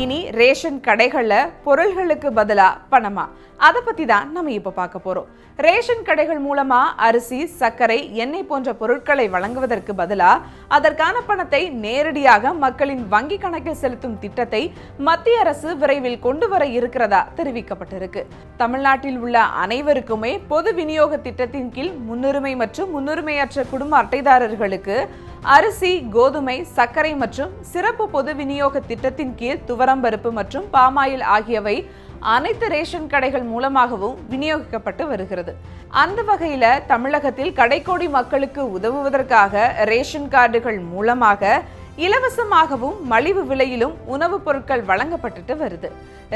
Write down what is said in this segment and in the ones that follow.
இனி ரேஷன் கடைகள்ல பொருள்களுக்கு பதிலா பணமா, அதை பத்தி தான் நம்ம இப்ப பார்க்க போறோம். ரேஷன் கடைகள் மூலமா அரிசி, சர்க்கரை, எண்ணெய் போன்ற பொருட்களை வழங்குவதற்கு பதிலா அதற்கான பணத்தை நேரடியாக மக்களின் வங்கி கணக்கில் செலுத்தும் திட்டத்தை மத்திய அரசு விரைவில் கொண்டு வர இருக்கிறதா தெரிவிக்கப்பட்டிருக்கு. தமிழ்நாட்டில் உள்ள அனைவருக்குமே பொது விநியோக திட்டத்தின் கீழ் முன்னுரிமை மற்றும் முன்னுரிமையற்ற குடும்ப அட்டைதாரர்களுக்கு அரிசி, கோதுமை, சர்க்கரை மற்றும் சிறப்பு பொது விநியோக திட்டத்தின் கீழ் துவரம்பருப்பு மற்றும் பாமாயில் ஆகியவை அனைத்து ரேஷன் கடைகள் மூலமாகவும் விநியோகிக்கப்பட்டு வருகிறது. அந்த வகையில தமிழகத்தில் கடைக்கோடி மக்களுக்கு உதவுவதற்காக ரேஷன் கார்டுகள் மூலமாக இலவசமாகவும் மலிவு விலையிலும் உணவுப் பொருட்கள் வழங்கப்பட்டு வருது.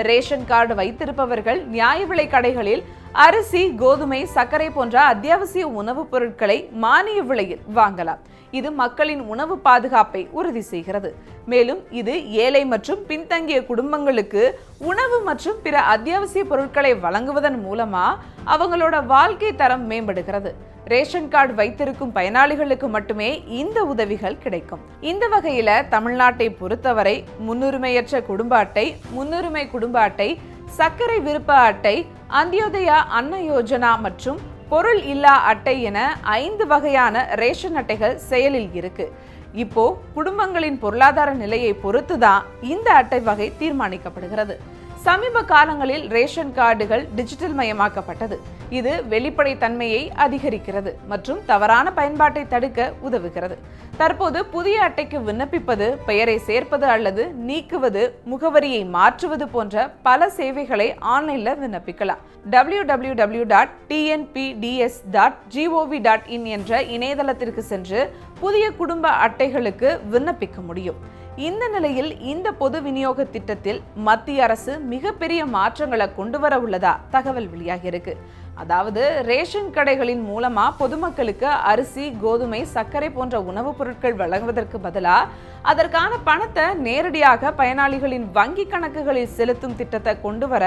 ரேஷன் கார்டு வைத்திருப்பவர்கள் நியாய விலை கடைகளில் அரிசி, கோதுமை, சர்க்கரை போன்ற அத்தியாவசிய உணவுப் பொருட்களை மானிய விலையில் வாங்கலாம். இது மக்களின் உணவு பாதுகாப்பை உறுதி செய்கிறது. மேலும் இது ஏழை மற்றும் பின்தங்கிய குடும்பங்களுக்கு உணவு மற்றும் பிற அத்தியாவசிய பொருட்களை வழங்குவதன் மூலமா அவங்களோட வாழ்க்கை தரம் மேம்படுகிறது. ரேஷன் கார்டு வைத்திருக்கும் பயனாளிகளுக்கு மட்டுமே இந்த உதவிகள் கிடைக்கும். இந்த வகையில தமிழ்நாட்டை பொறுத்தவரை முன்னுரிமையற்ற குடும்ப அட்டை, முன்னுரிமை குடும்ப அட்டை, சர்க்கரை விருப்ப அட்டை, அந்தியோதயா அன்ன யோஜனா மற்றும் பொருள் இல்லா அட்டை என 5 வகையான ரேஷன் அட்டைகள் செயலில் இருக்கு. இப்போ குடும்பங்களின் பொருளாதார நிலையை பொறுத்துதான் இந்த அட்டை வகை தீர்மானிக்கப்படுகிறது. சமீப காலங்களில் ரேஷன் கார்டுகள் டிஜிட்டல் மயமாக்கப்பட்டது. இது வெளிப்படைத்தன்மையை அதிகரிக்கிறது மற்றும் தவறான பயன்பாட்டை தடுக்க உதவுகிறது. தற்போது புதிய அட்டைக்கு விண்ணப்பிப்பது, பெயரை சேர்ப்பது அல்லது நீக்குவது, முகவரியை மாற்றுவது போன்ற பல சேவைகளை ஆன்லைன்ல விண்ணப்பிக்கலாம். www.tnpds.gov.in என்ற இணையதளத்திற்கு சென்று புதிய குடும்ப அட்டைகளுக்கு விண்ணப்பிக்க முடியும். இந்த நிலையில் இந்த பொது விநியோக திட்டத்தில் மத்திய அரசு மிகப்பெரிய மாற்றங்களை கொண்டு வர உள்ளதா தகவல் வெளியாகியிருக்கு. அதாவது ரேஷன் கடைகளின் மூலமா பொதுமக்களுக்கு அரிசி, கோதுமை, சர்க்கரை போன்ற உணவுப் பொருட்கள் வழங்குவதற்கு பதிலா அதற்கான பணத்தை நேரடியாக பயனாளிகளின் வங்கி கணக்குகளில் செலுத்தும் திட்டத்தை கொண்டு வர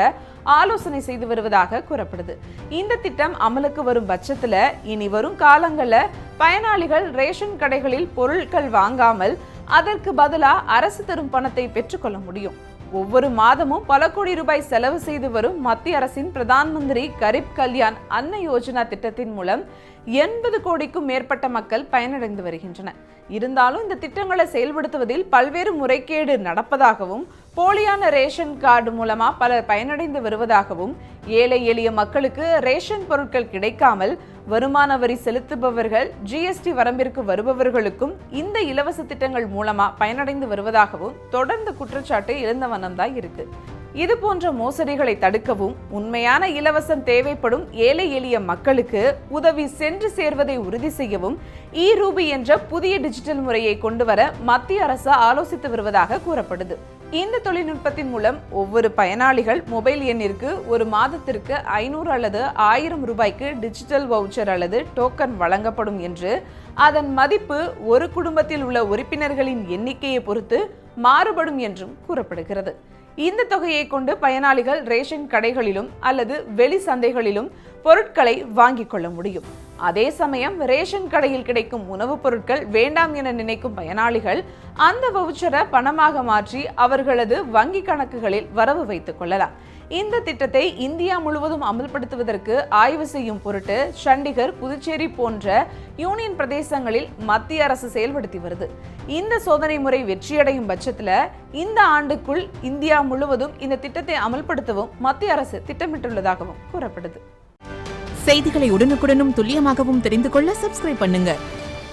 ஆலோசனை செய்து வருவதாக கூறப்படுது. இந்த திட்டம் அமலுக்கு வரும் பட்சத்துல இனி வரும் காலங்கள்ல பயனாளிகள் ரேஷன் கடைகளில் பொருட்கள் வாங்காமல் அதற்கு பதிலா அரசு தரும் பணத்தை பெற்றுக்கொள்ள முடியும். ஒவ்வொரு மாதமும் பல கோடி ரூபாய் செலவு செய்து வரும் மத்திய அரசின் பிரதான் மந்திரி கரீப் கல்யாண் அன்ன யோஜனா திட்டத்தின் மூலம் 80 கோடிக்கும் மேற்பட்ட மக்கள் பயனடைந்து வருகின்றனர். இருந்தாலும் இந்த திட்டங்களை செயல்படுத்துவதில் பல்வேறு முறைகேடு நடப்பதாகவும், போலியான ரேஷன் கார்டு மூலமா பலர் பயனடைந்து வருவதாகவும், ஏழை எளிய மக்களுக்கு ரேஷன் பொருட்கள் கிடைக்காமல் வருமான வரி செலுத்துபவர்கள், ஜிஎஸ்டி வரம்பிற்கு வருபவர்களுக்கும் இந்த இலவச திட்டங்கள் மூலமா பயனடைந்து வருவதாகவும் தொடர்ந்து குற்றச்சாட்டு எழுந்த வண்ணம் தான் இருக்கு. இது போன்ற மோசடிகளை தடுக்கவும், உண்மையான இலவசம் தேவைப்படும் ஏழை எளிய மக்களுக்கு உதவி சென்று சேர்வதை உறுதி செய்யவும் இ-ரூபி என்ற புதிய டிஜிட்டல் முறையை கொண்டு வர மத்திய அரசு ஆலோசித்து வருவதாக கூறப்படுது. இந்த தொழில்நுட்பத்தின் மூலம் ஒவ்வொரு பயனாளிகள் மொபைல் எண்ணிற்கு ஒரு மாதத்திற்கு 500 அல்லது 1000 ரூபாய்க்கு டிஜிட்டல் வவுச்சர் அல்லது டோக்கன் வழங்கப்படும் என்று, அதன் மதிப்பு ஒரு குடும்பத்தில் உள்ள உறுப்பினர்களின் எண்ணிக்கையை பொறுத்து மாறுபடும் என்றும் கூறப்படுகிறது. இந்த தொகையை கொண்டு பயனாளிகள் ரேஷன் கடைகளிலும் அல்லது வெளி சந்தைகளிலும் பொருட்களை வாங்கிக் கொள்ள முடியும். அதே சமயம் ரேஷன் கடையில் கிடைக்கும் உணவுப் பொருட்கள் வேண்டாம் என நினைக்கும் பயனாளிகள் அந்த வவுச்சரை பணமாக மாற்றி அவர்களது வங்கி கணக்குகளில் வரவு வைத்துக் கொள்ளலாம். இந்த திட்டத்தை இந்தியா முழுவதும் அமல்படுத்துவதற்கு ஆய்வு செய்யும் பொருட்டு சண்டிகர், புதுச்சேரி போன்ற யூனியன் பிரதேசங்களில் மத்திய அரசு செயல்படுத்தி வருது. இந்த சோதனை முறை வெற்றியடையும் பட்சத்துல இந்த ஆண்டுக்குள் இந்தியா முழுவதும் இந்த திட்டத்தை அமல்படுத்தவும் மத்திய அரசு திட்டமிட்டுள்ளதாகவும் கூறப்படுது. செய்திகளை உடனுக்குடனும் துல்லியமாகவும் தெரிந்து கொள்ள சப்ஸ்கிரைப் பண்ணுங்க.